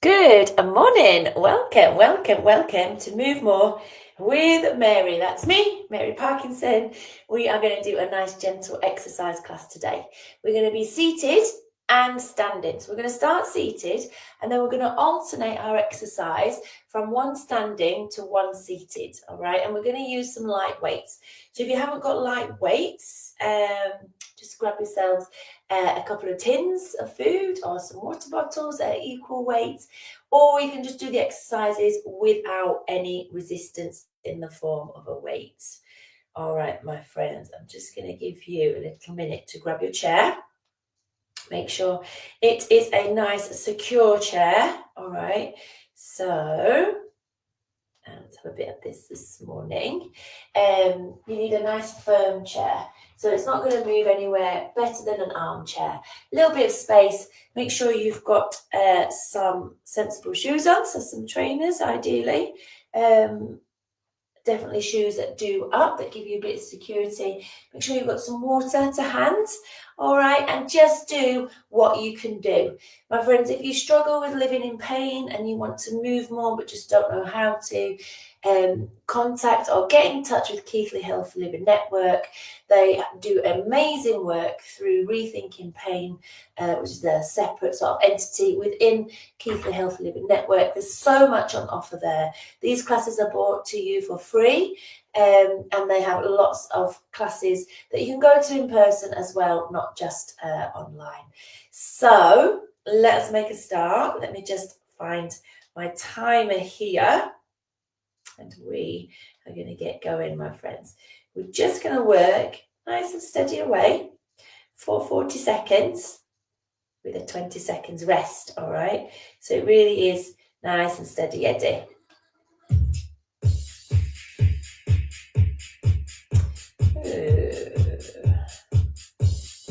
Good morning. Welcome to Move More with Mary. That's me, Mary Parkinson. We are going to do a nice gentle exercise class today. We're going to be seated and standing. So we're going to start seated and then we're going to alternate our exercise from one standing to one seated. All right. And we're going to use some light weights. So if you haven't got light weights, just grab yourselves a couple of tins of food or some water bottles at equal weight, or you can just do the exercises without any resistance in the form of a weight. All right, my friends, I'm just going to give you a little minute to grab your chair. Make sure it is a nice secure chair. All right, so let's have a bit of this morning. You need a nice firm chair. So it's not going to move anywhere, better than an armchair. A little bit of space. Make sure you've got some sensible shoes on, so some trainers ideally. Definitely shoes that do up, that give you a bit of security. Make sure you've got some water to hand, all right? And just do what you can do. My friends, if you struggle with living in pain and you want to move more but just don't know how to, contact or get in touch with Keighley Healthy Living Network. They do amazing work through Rethinking Pain, which is a separate sort of entity within Keighley Healthy Living Network. There's so much on offer there. These classes are brought to you for free, and they have lots of classes that you can go to in person as well, not just online. So let's make a start. Let me just find my timer here. And we are going to get going, my friends. We're just going to work nice and steady away for 40 seconds with a 20 seconds rest, all right? So it really is nice and steady, Eddie.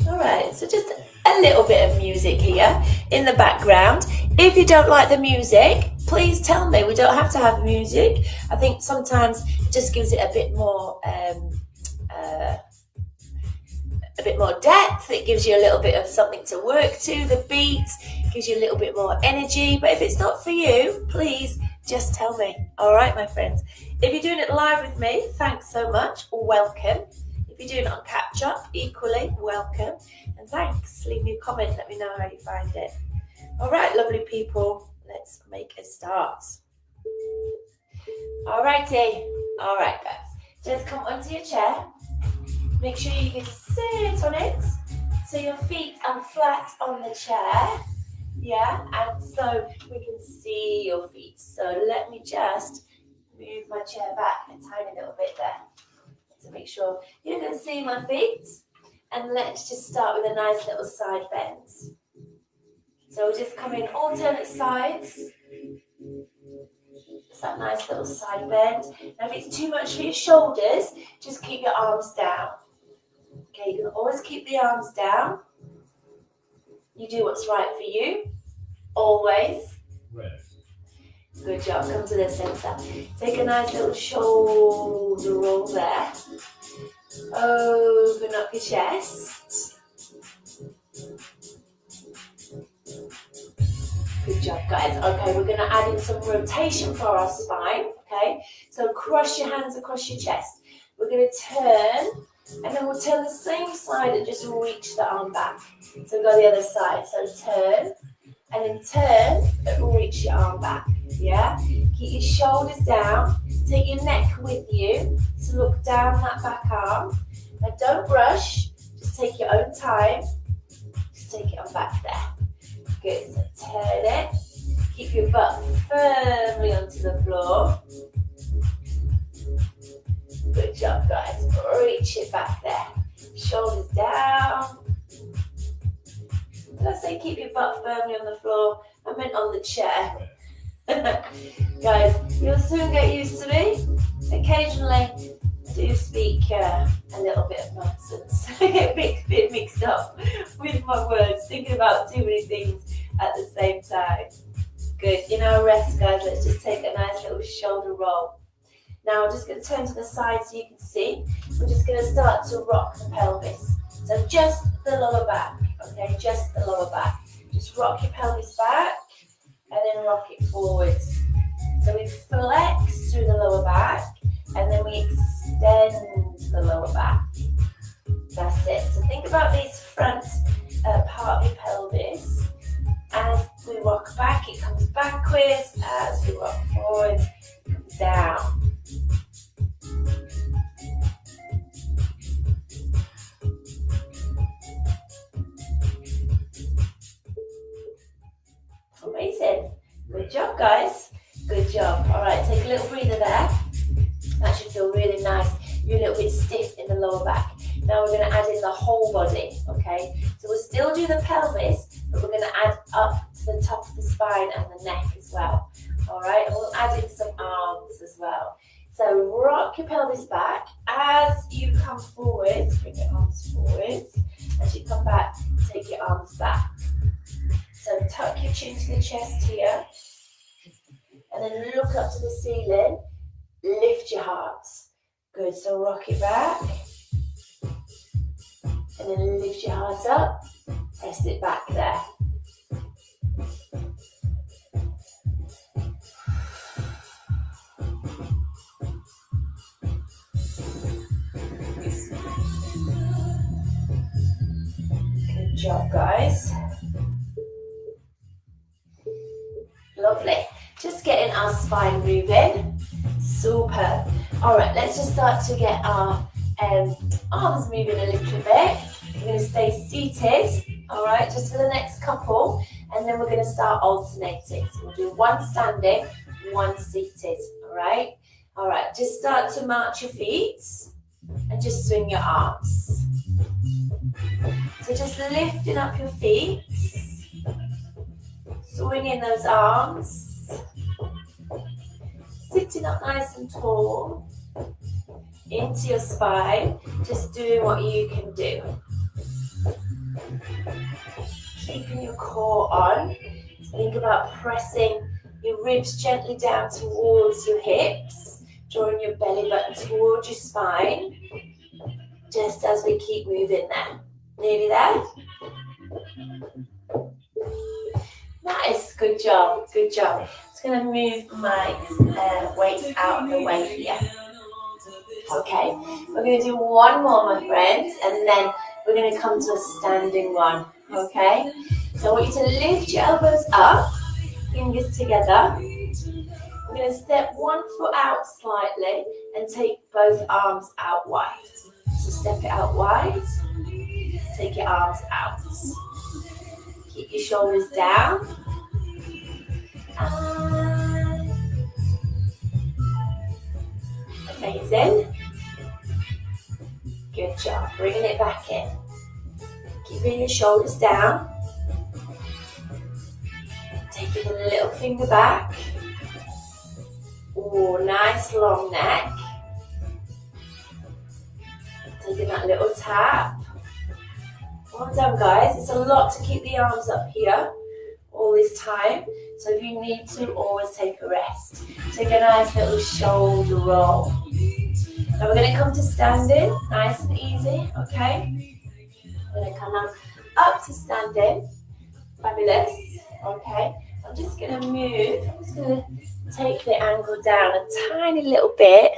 All right, so just a little bit of music here in the background. If you don't like the music, please tell me. We don't have to have music. I think sometimes it just gives it a bit more depth. It gives you a little bit of something to work to. The beat gives you a little bit more energy. But if it's not for you, please just tell me. All right, my friends. If you're doing it live with me, thanks so much. Welcome. If you're doing it on catch up, equally welcome. And thanks. Leave me a comment. Let me know how you find it. All right, lovely people. Let's make a start. All righty. All right, guys. Just come onto your chair. Make sure you can sit on it so your feet are flat on the chair. Yeah, and so we can see your feet. So let me just move my chair back a tiny little bit there to make sure you can see my feet. And let's just start with a nice little side bend. So we'll just come in alternate sides. Just that nice little side bend. Now if it's too much for your shoulders, just keep your arms down. Okay, you can always keep the arms down. You do what's right for you. Always. Good job. Come to the center. Take a nice little shoulder roll there. Open up your chest. Good job, guys. Okay, we're going to add in some rotation for our spine. Okay, so cross your hands across your chest. We're going to turn, and then we'll turn the same side and just reach the arm back. So we'll go the other side. So turn, and then turn, and reach your arm back. Yeah, keep your shoulders down. Take your neck with you. So look down that back arm. Now don't rush. Just take your own time. Just take it on back there. Good. So turn it. Keep your butt firmly onto the floor. Good job, guys. Reach it back there. Shoulders down. Did I say keep your butt firmly on the floor? I meant on the chair. Guys, you'll soon get used to me. Occasionally, I do speak a little bit of nonsense. I get a bit mixed up with my words, thinking about too many things at the same time. Good. In our rest, guys, let's just take a nice little shoulder roll. Now, I'm just going to turn to the side so you can see. We're just going to start to rock the pelvis. So just the lower back, okay? Just the lower back. Just rock your pelvis back. and then rock it forwards. So we flex through the lower back, and then we extend the lower back. That's it. So think about this front part of your pelvis. As we rock back, it comes backwards. As we rock forwards, it comes down. Amazing. Good job, guys. Good job. All right, take a little breather there. That should feel really nice. You're a little bit stiff in the lower back. Now we're going to add in the whole body, okay? So we'll still do the pelvis, but we're going to add up to the top of the spine and the neck as well. All right, and we'll add in some arms as well. So rock your pelvis back. As you come forward, bring your arms forward. As you come back, take your arms back. So tuck your chin to the chest here. And then look up to the ceiling. Lift your heart. Good, so rock it back. And then lift your heart up. Press it back there. Good job, guys. Lovely. Just getting our spine moving. Superb. All right, let's just start to get our arms moving a little bit. We're going to stay seated, all right, just for the next couple, and then we're going to start alternating. So we'll do one standing, one seated, all right? All right, just start to march your feet and just swing your arms. So just lifting up your feet, swinging those arms, sitting up nice and tall, into your spine, just doing what you can do. Keeping your core on. Think about pressing your ribs gently down towards your hips, drawing your belly button towards your spine, just as we keep moving there. Nearly there? Nice, good job, good job. Just going to move my weights out of the way here. Okay, we're going to do one more, my friends, and then we're going to come to a standing one, okay? So I want you to lift your elbows up, fingers together. We're going to step one foot out slightly and take both arms out wide. So step it out wide, take your arms out. Keep your shoulders down. Amazing. Good job. Bringing it back in. Keeping your shoulders down. Taking a little finger back. Oh, nice long neck. Taking that little tap. Well done, guys. It's a lot to keep the arms up here all this time. So if you need to, always take a rest. Take a nice little shoulder roll. Now we're going to come to standing, nice and easy, okay? We're going to come up to standing. Fabulous, okay? I'm just going to move. I'm just going to take the angle down a tiny little bit.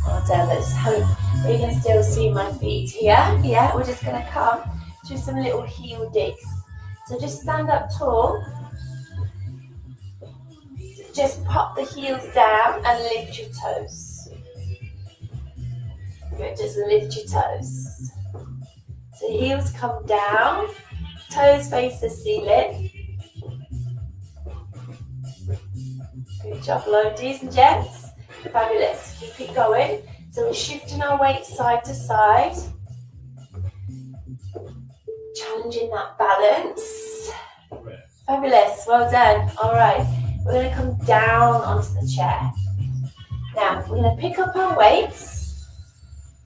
Well done. Let's hope you can still see my feet here. Yeah, we're just going to come to some little heel digs. So just stand up tall. Just pop the heels down and lift your toes. Good, just lift your toes. So heels come down, toes face the ceiling. Good job, ladies and gents. Fabulous. Keep it going. So we're shifting our weight side to side. Challenging that balance. Fabulous. Well done. All right. We're going to come down onto the chair. Now, we're going to pick up our weights.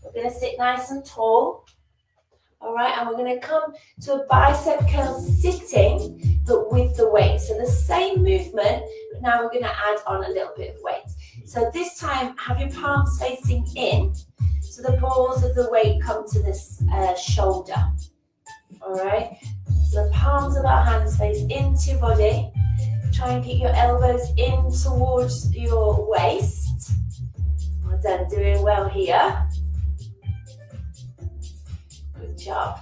We're going to sit nice and tall. All right, and we're going to come to a bicep curl sitting, but with the weight. So the same movement, but now we're going to add on a little bit of weight. So this time, have your palms facing in, so the balls of the weight come to this shoulder. All right, So the palms of our hands face into your body. Try and keep your elbows in towards your waist. Well done, doing well here. Good job.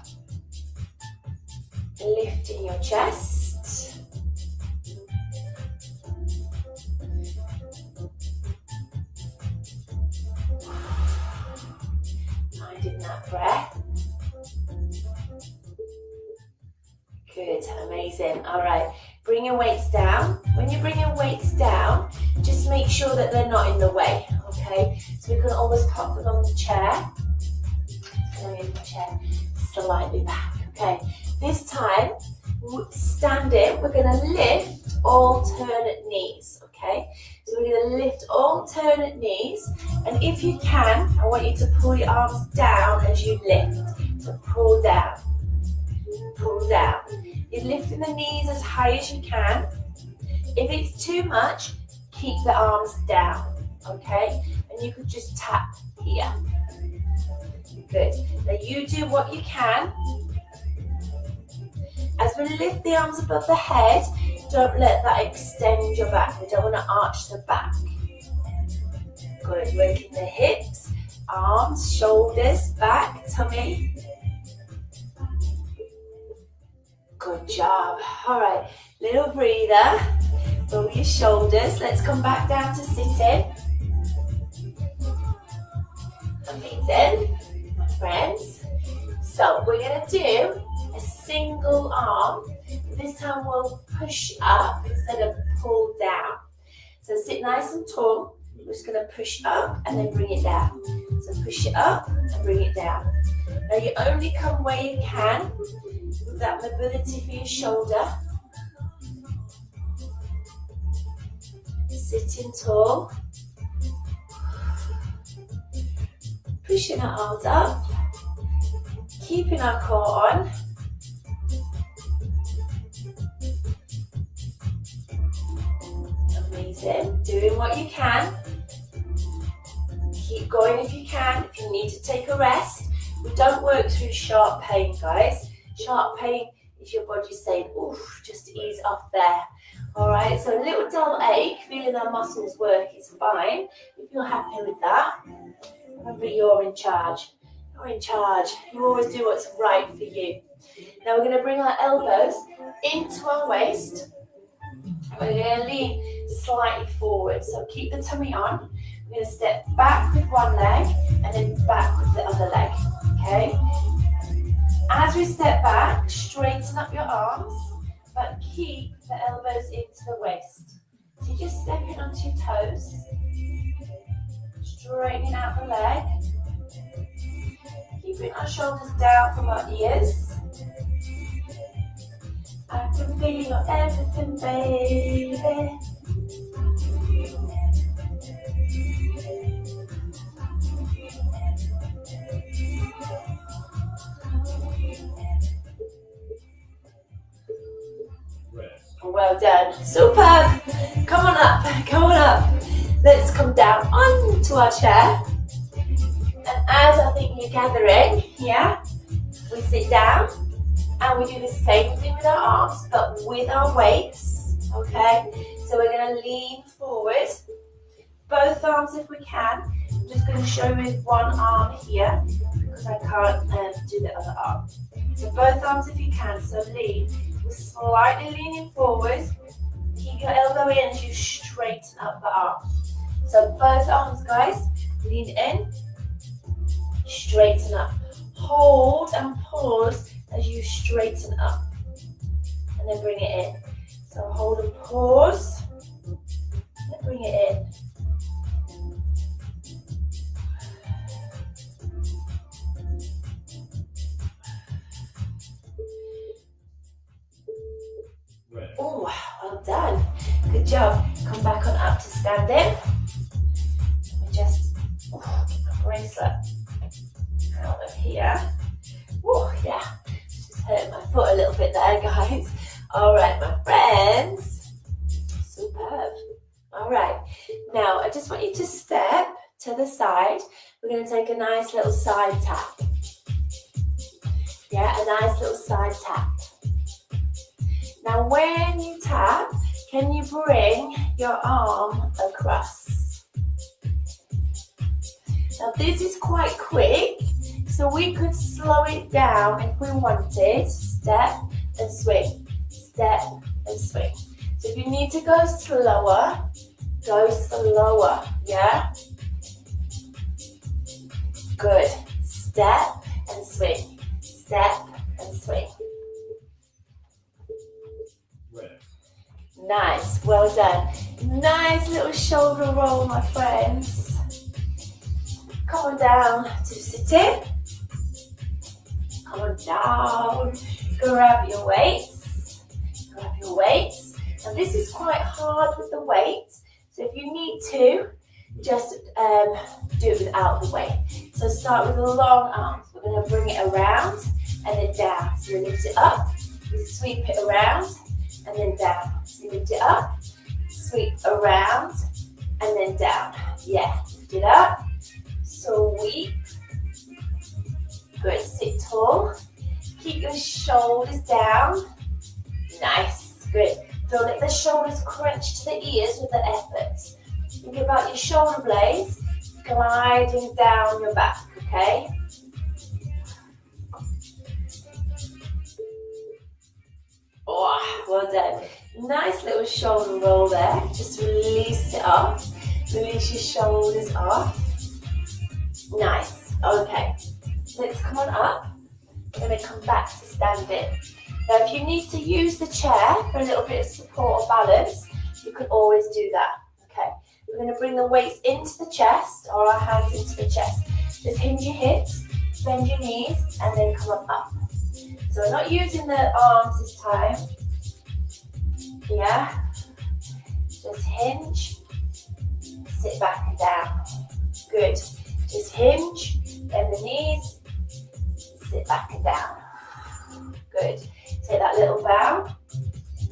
Lifting your chest. Finding that breath. Good, amazing. All right, bring your weights down. When you bring your weights down, just make sure that they're not in the way, okay? So we can always pop them on the chair. Bring the chair slightly back, okay? This time, standing, we're gonna lift alternate knees, okay? So we're gonna lift alternate knees, and if you can, I want you to pull your arms down as you lift. So pull down, pull down. You're lifting the knees as high as you can. If it's too much, keep the arms down, okay? And you could just tap here. Good. Now you do what you can. As we lift the arms above the head, don't let that extend your back. We don't want to arch the back. Good. Working the hips, arms, shoulders, back, tummy. Good job. All right, little breather. Roll your shoulders. Let's come back down to sitting. Amazing, my friends. So we're going to do a single arm. This time we'll push up instead of pull down. So sit nice and tall. We're just going to push up and then bring it down. So push it up and bring it down. Now you only come where you can with that mobility for your shoulder. Sitting tall. Pushing our arms up. Keeping our core on. Amazing. Doing what you can. Keep going if you can. If you need to take a rest. We don't work through sharp pain, guys. Sharp pain is your body saying, oof, just ease off there. All right, so a little dull ache, feeling our muscles work is fine. If you're happy with that, remember you're in charge. You're in charge. You always do what's right for you. Now we're going to bring our elbows into our waist. We're going to lean slightly forward. So keep the tummy on. We're going to step back with one leg and then back with the other leg. Okay? As we step back, straighten up your arms, but keep the elbows into the waist. So you're just stepping onto your toes, straightening out the leg, keeping our shoulders down from our ears. I can feel your everything, baby. Well done. Superb. Come on up. Come on up. Let's come down onto our chair. And as I think you're gathering, yeah, we sit down and we do the same thing with our arms, but with our weights. Okay? So we're going to lean forward. Both arms if we can. I'm just going to show you with one arm here because I can't do the other arm. So both arms if you can. So lean. We're slightly leaning forward. Keep your elbow in as you straighten up the arm. So both arms, guys, lean in, straighten up. Hold and pause as you straighten up. And then bring it in. So hold and pause. And bring it in. Oh, well done. Good job. Come back on up to standing. We just get my bracelet out of here. Oh, yeah. Just hurt my foot a little bit there, guys. All right, my friends. Superb. All right. Now, I just want you to step to the side. We're going to take a nice little side tap. Yeah, a nice little side tap. Now when you tap, can you bring your arm across? Now this is quite quick, so we could slow it down if we wanted. Step and swing, step and swing. So if you need to go slower, yeah? Good. Step and swing, step and swing. Nice, well done. Nice little shoulder roll, my friends. Come on down to sitting. Come on down. Grab your weights. Grab your weights. And this is quite hard with the weights. So if you need to, just do it without the weight. So start with the long arms. We're going to bring it around and then down. So we lift it up, we sweep it around and then down. So lift it up, sweep around and then down. Yeah, lift it up, sweep. Good, sit tall. Keep your shoulders down. Nice, good. Don't let the shoulders crunch to the ears with the effort. Think about your shoulder blades gliding down your back, okay? Oh, well done. Nice little shoulder roll there. Just release it off. Release your shoulders off. Nice. Okay. Let's come on up. We're going to come back to standing. Now, if you need to use the chair for a little bit of support or balance, you can always do that. Okay. We're going to bring the weights into the chest or our hands into the chest. Just hinge your hips, bend your knees, and then come on up. So we're not using the arms this time. Yeah. Just hinge, sit back and down. Good. Just hinge, bend the knees, sit back and down. Good. Take that little bow,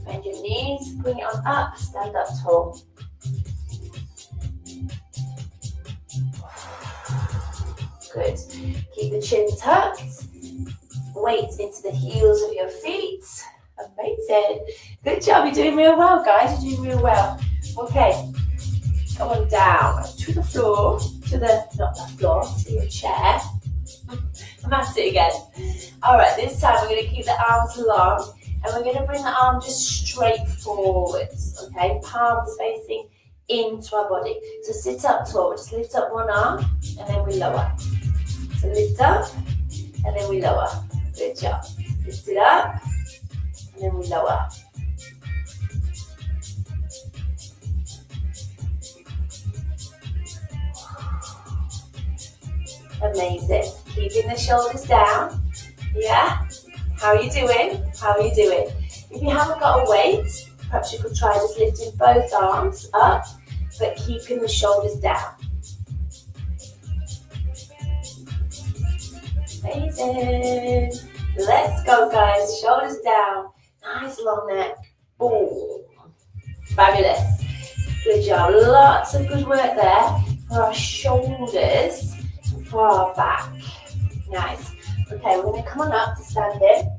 bend your knees, bring it on up, stand up tall. Good. Keep the chin tucked. Weight into the heels of your feet. Amazing. Good job. You're doing real well, guys. You're doing real well. Okay. Come on down to the floor, not the floor, to your chair. I'm at it again. All right, this time we're going to keep the arms long and we're going to bring the arm just straight forwards, okay? Palms facing into our body. So sit up tall, just lift up one arm and then we lower. So lift up and then we lower. Good job. Lift it up and then we lower. Amazing. Keeping the shoulders down. Yeah? How are you doing? How are you doing? If you haven't got a weight, perhaps you could try just lifting both arms up, but keeping the shoulders down. Amazing. Let's go, guys. Shoulders down. Nice long neck. Boom. Fabulous. Good job. Lots of good work there for our shoulders and for our back. Nice. Okay, we're going to come on up to standing.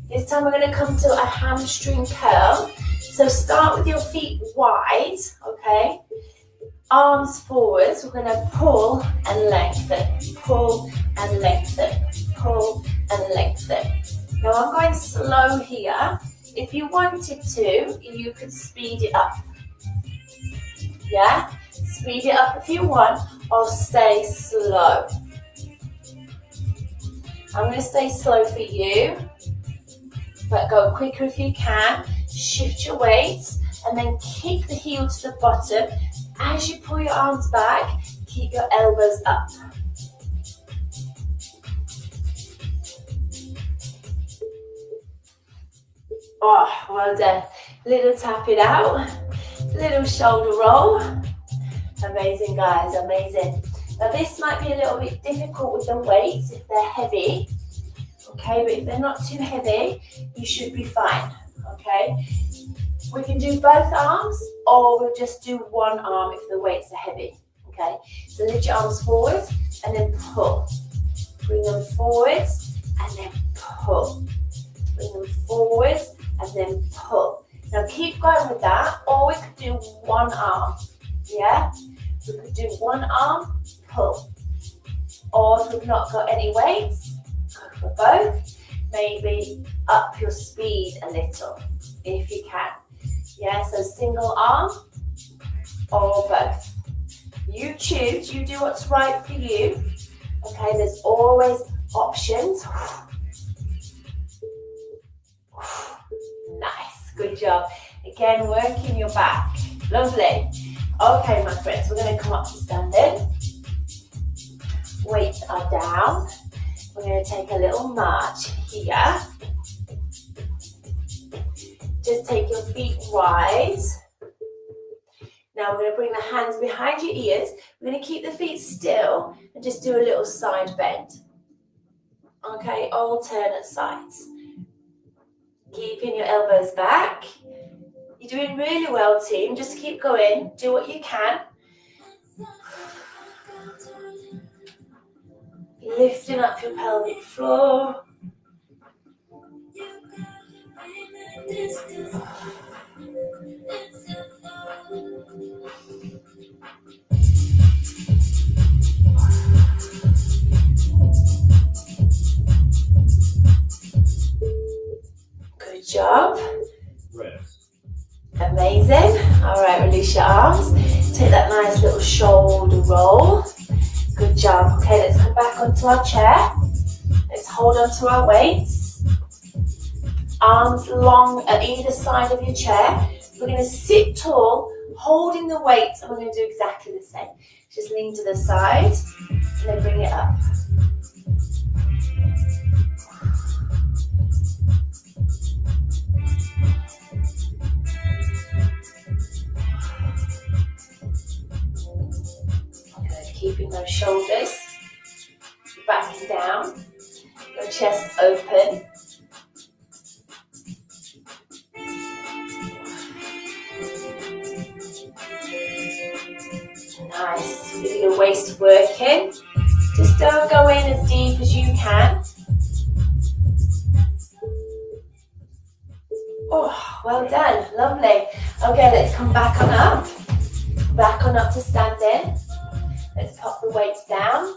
This time we're going to come to a hamstring curl. So start with your feet wide, okay? Arms forwards. We're going to pull and lengthen. Pull and lengthen. Pull and lengthen. Now I'm going slow here. If you wanted to, you could speed it up. Yeah? Speed it up if you want, or stay slow. I'm going to stay slow for you, but go quicker if you can. Shift your weights and then kick the heel to the bottom. As you pull your arms back, keep your elbows up. Oh, well done. Little tap it out, little shoulder roll. Amazing, guys, amazing. Now this might be a little bit difficult with the weights if they're heavy, okay, but if they're not too heavy, you should be fine, okay? We can do both arms or we'll just do one arm if the weights are heavy, okay? So lift your arms forwards and then pull. Bring them forwards and then pull. Bring them forwards and then we've not got any weights, go for both. Maybe up your speed a little, if you can. Yeah, so single arm or both. You choose, you do what's right for you. Okay, there's always options. Nice, good job. Again, working your back. Lovely. Okay, my friends, we're going to come up to standing. Weights are down. We're going to take a little march here. Just take your feet wide. Now we're going to bring the hands behind your ears. We're going to keep the feet still and just do a little side bend. Okay, alternate sides. Keeping your elbows back. You're doing really well, team. Just keep going. Do what you can. Lifting up your pelvic floor. Good job. Rest. Amazing. All right, release your arms. Take that nice little shoulder roll. Good job. Okay, let's come back onto our chair. Let's hold onto our weights. Arms long at either side of your chair. We're going to sit tall, holding the weights, and we're going to do exactly the same. Just lean to the side, and then bring it up. Good. Keeping those shoulders back and down, your chest open. Nice. Feel your waist working. Just don't go in as deep as you can. Oh, well done. Lovely. Okay, let's come back on up. Back on up to standing. Let's pop the weights down.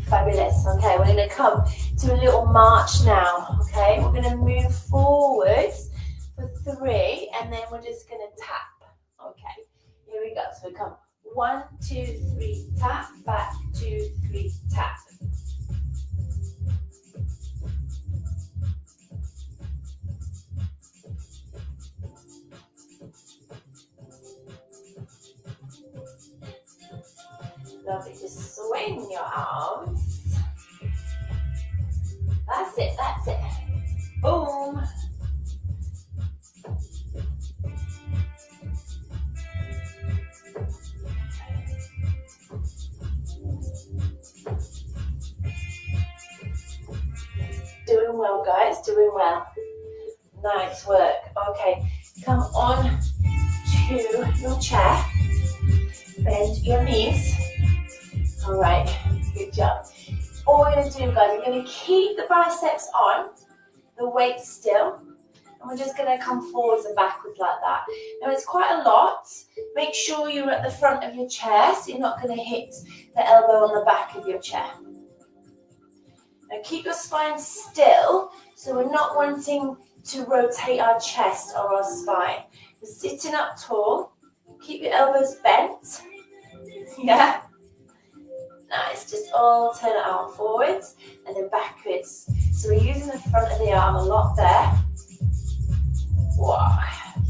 Fabulous. Okay, we're going to come to a little march now. Okay, we're going to move forwards for 3, and then we're just going to tap. Okay, here we go. So we come 1, 2, 3, tap, back, 2, 3, tap. Lovely, just swing your arms. That's it, that's it. Boom. Doing well, guys, doing well. Nice work. Okay, come on to your chair. Bend your knees. All right, good job. All we're going to do, guys, we're going to keep the biceps on, the weight still, and we're just going to come forwards and backwards like that. Now, it's quite a lot. Make sure you're at the front of your chair, so you're not going to hit the elbow on the back of your chair. Now, keep your spine still, so we're not wanting to rotate our chest or our spine. We're sitting up tall. Keep your elbows bent. Yeah. Nice, just alternate arm forwards and then backwards. So we're using the front of the arm a lot there. Wow,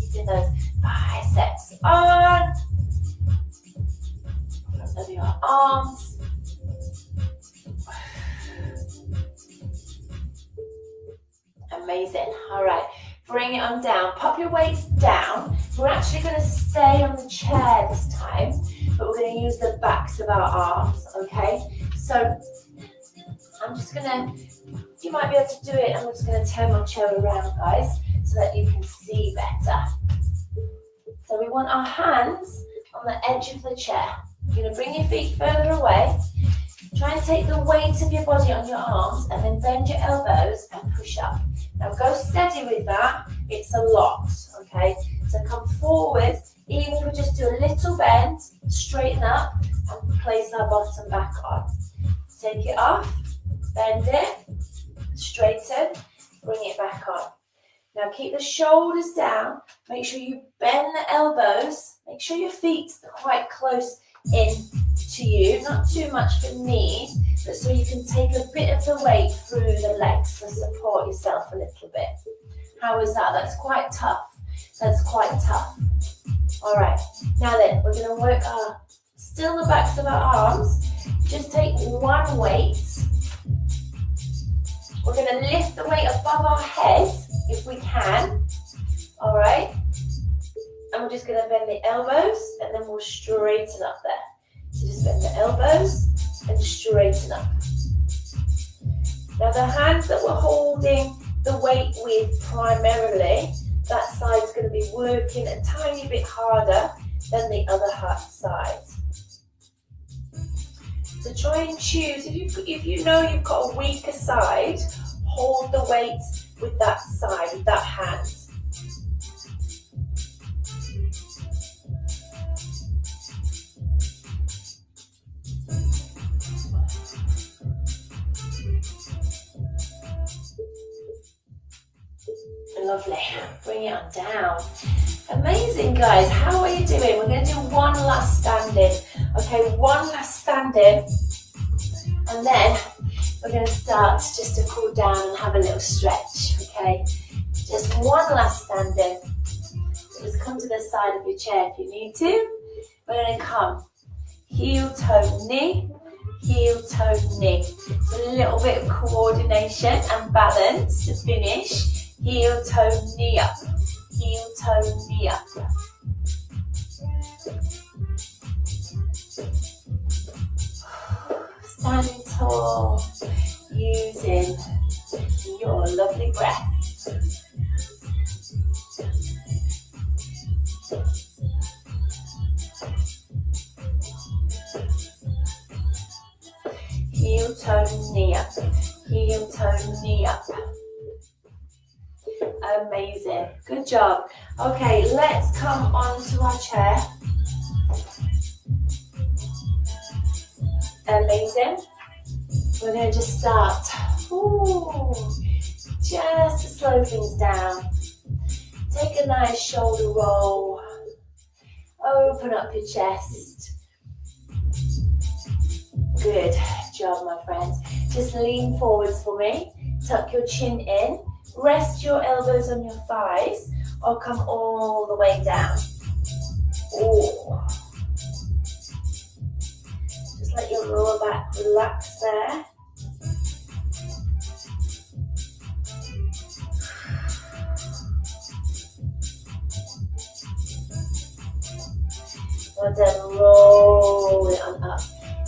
keeping those biceps on. Front of your arms. Amazing, all right. Bring it on down, pop your weights down. We're actually going to stay on the chair this time, but we're going to use the backs of our arms, okay? So I'm just going to, you might be able to do it, I'm just going to turn my chair around, guys, so that you can see better. So we want our hands on the edge of the chair. You're going to bring your feet further away. Try and take the weight of your body on your arms and then bend your elbows and push up. Now go steady with that, it's a lot, okay? So So come forward, even if we just do a little bend, straighten up and place our bottom back on. Take it off, bend it, straighten, bring it back on. Now keep the shoulders down, make sure you bend the elbows, make sure your feet are quite close in to you, not too much for knees, but so you can take a bit of the weight through the legs to support yourself a little bit. How is that? That's quite tough. That's quite tough. All right, now then, we're going to work still the backs of our arms. Just take one weight. We're going to lift the weight above our heads if we can. All right, and we're just going to bend the elbows and then we'll straighten up there. So just bend the elbows and straighten up. Now the hands that we're holding the weight with primarily, that side's going to be working a tiny bit harder than the other side. So try and choose, if you know you've got a weaker side, hold the weight with that side, with that hand. Lovely. Bring it on down. Amazing, guys. How are you doing? We're going to do one last standing. Okay, one last standing. And then we're going to start just to cool down and have a little stretch. Okay, just one last standing. So just come to the side of your chair if you need to. We're going to come heel, toe, knee. Heel, toe, knee. So a little bit of coordination and balance to finish. Heel, toe, knee up. Heel, toe, knee up. Standing tall, using your lovely breath. Heel, toe, knee up. Heel, toe, knee up. Amazing. Good job. Okay, let's come onto our chair. Amazing. We're going to just start. Ooh, just to slow things down. Take a nice shoulder roll. Open up your chest. Good job, my friends. Just lean forwards for me. Tuck your chin in. Rest your elbows on your thighs or come all the way down. Ooh. Just let your lower back relax there. Well done, roll it on up.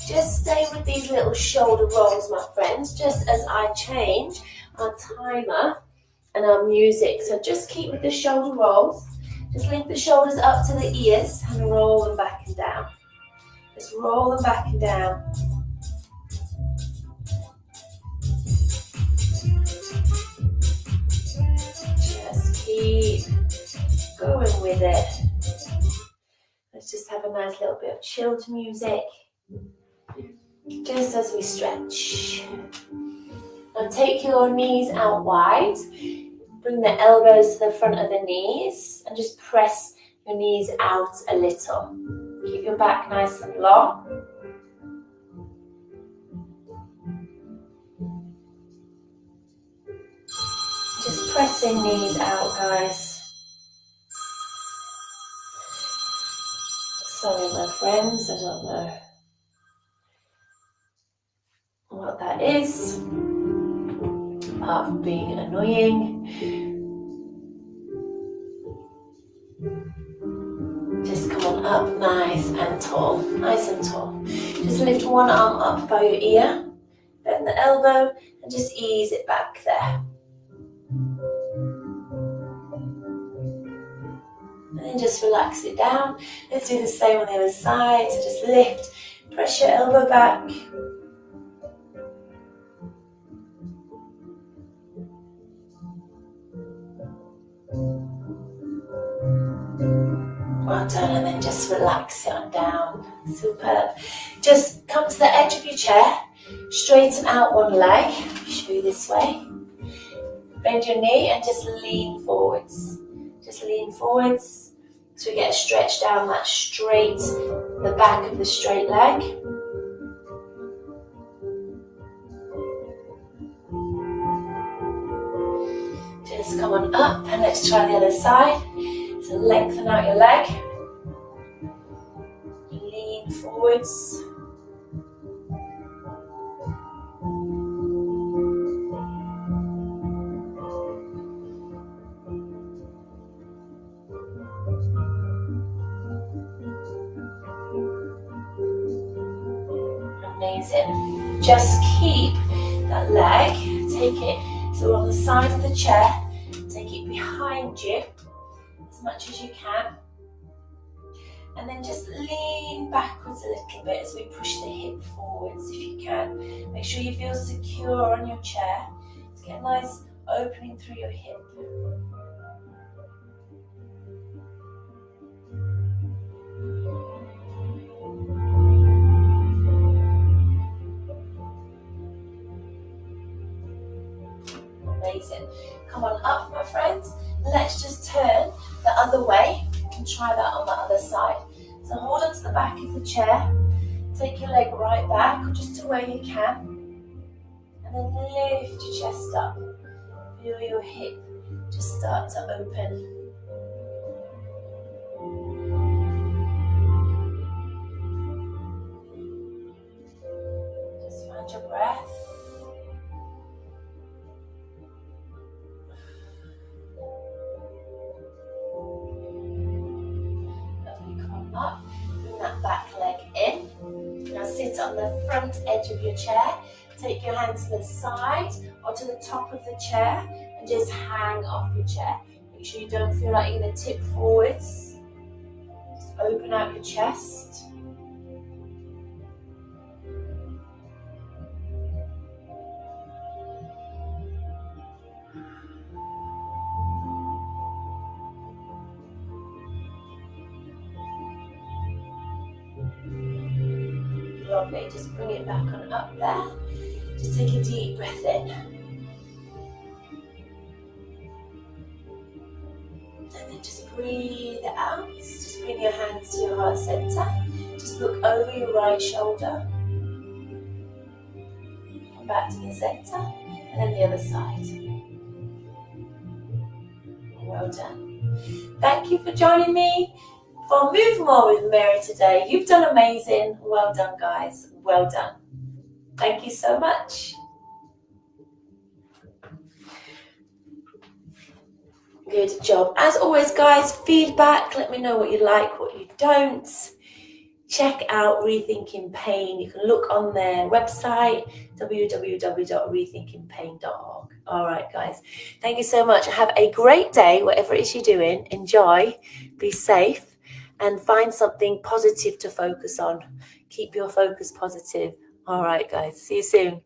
Just stay with these little shoulder rolls, my friends, just as I change our timer and our music. So just keep with the shoulder rolls. Just link the shoulders up to the ears and roll them back and down. Just roll them back and down. Just keep going with it. Let's just have a nice little bit of chilled music. Just as we stretch. Now take your knees out wide. Bring the elbows to the front of the knees and just press your knees out a little. Keep your back nice and long. Just pressing knees out, guys. Sorry, my friends, I don't know what that is, apart from being annoying. Just come on up nice and tall, nice and tall. Just lift one arm up by your ear, bend the elbow and just ease it back there. And then just relax it down. Let's do the same on the other side. So just lift, press your elbow back. just relax it on down. Superb. Just come to the edge of your chair, straighten out one leg. Show you this way. Bend your knee and just lean forwards. Just lean forwards so we get a stretch down that straight, the back of the straight leg. Just come on up and let's try the other side. So lengthen out your leg. Lean forwards. Amazing. Just keep that leg, take it, so on the side of the chair, take it behind you as much as you can. And then just lean backwards a little bit as we push the hip forwards if you can. Make sure you feel secure on your chair to get a nice opening through your hip. Amazing. Come on up, my friends. Let's just turn the other way and try that on the other side. So hold on to the back of the chair. Take your leg right back, or just to where you can. And then lift your chest up. Feel your hip just start to open. Just find your breath. Up, bring that back leg in. Now sit on the front edge of your chair. Take your hands to the side or to the top of the chair and just hang off your chair. Make sure you don't feel like you're going to tip forwards. Just open out your chest. Lovely, just bring it back on up there. Just take a deep breath in. And then just breathe it out. Just bring your hands to your heart center. Just look over your right shoulder. Come back to the center. And then the other side. Well done. Thank you for joining me for Move More with Mary today. You've done amazing. Well done, guys. Well done. Thank you so much. Good job. As always, guys, feedback. Let me know what you like, what you don't. Check out Rethinking Pain. You can look on their website, www.rethinkingpain.org. All right, guys. Thank you so much. Have a great day, whatever it is you're doing. Enjoy. Be safe. And find something positive to focus on. Keep your focus positive. All right, guys. See you soon.